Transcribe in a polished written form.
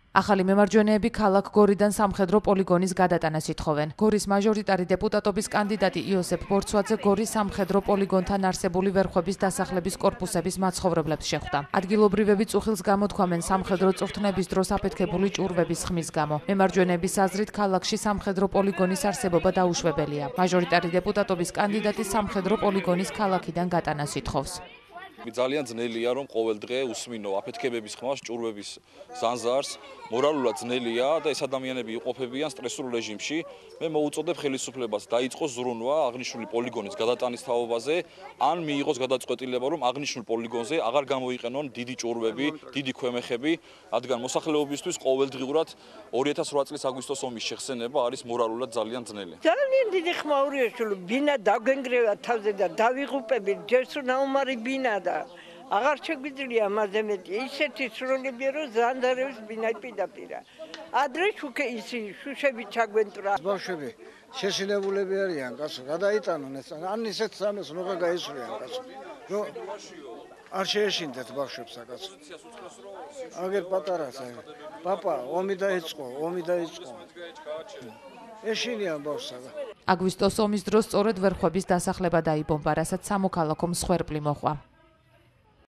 ახალი მემარჯვენეები ქალაქ გორიდან სამხედრო პოლიგონის გადატანას ითხოვენ. გორის მაჟორიტარი დეპუტატობის კანდიდატი იოსებ ბორცვაძე გორის სამხედრო პოლიგონთან არსებული ვერხვების დასახლების კორპუსების მაცხოვრებლებს შეხვდა. ადგილობრივები წუხილს გამოთქვამენ სამხედრო წვრთნების დროს აფეთქებული ჭურვების ხმის გამო. მემარჯვენეების აზრით ქალაქში სამხედრო პოლიგონის არსებობა დაუშვებელია. მაჟორიტარი დეპუტატობის კანდიდატი სამხედრო პოლიგონის ქალაქიდან გატანას ითხოვს. ძალიან ძნელია რომ ყოველ დღე უსმინო აფეთქებების ხმას, ჭურვების ზანზარს, მორალურად ძნელია და ეს ადამიანები იყოფებიან სტრესულ რეჟიმში. მე მოუწოდებ ხელისუფლებას დაიწყოს ზრუნვა აღნიშნული პოლიგონის გადატანის თაობაზე, ან მიიღოს გადაწყვეტილება რომ აღნიშნულ პოლიგონზე აღარ გამოიყენონ დიდი ჭურვები, დიდი ქვემეხები, რადგან მოსახლეობისთვის ყოველდღიურად 2008 წლის აგვისტოს ომის შეხსენება არის მორალურად ძალიან ძნელი. ძალიან დიდი ხმაურია შულო ბინა დაგვენგრევა თავზე და დავიღუპებით ჯერს ნაუმარი ბინა აღარ შეგვიძლია ამაზე მეტი ისეთი სრულებია რომ ზანდარების ბინა პირდაპირა ადრე შუშები ჩაგვენტრა ბავშვები შეშინებულები არიან კაცო გადაიტანონ ეს ან ისეთ სამეს ნუღა გაისვრიან კაცო რომ არ შეეშინდეთ ბავშვებს კაცო აგერ პატარას პაპა ომი დაიწყო ეშინიან ბავშვსა აგვისტოს ომის დროს სწორედ ვერხვების დასახლება დაიბომბა, რასაც სამოქალაქო მსხვერპლი მოყვა.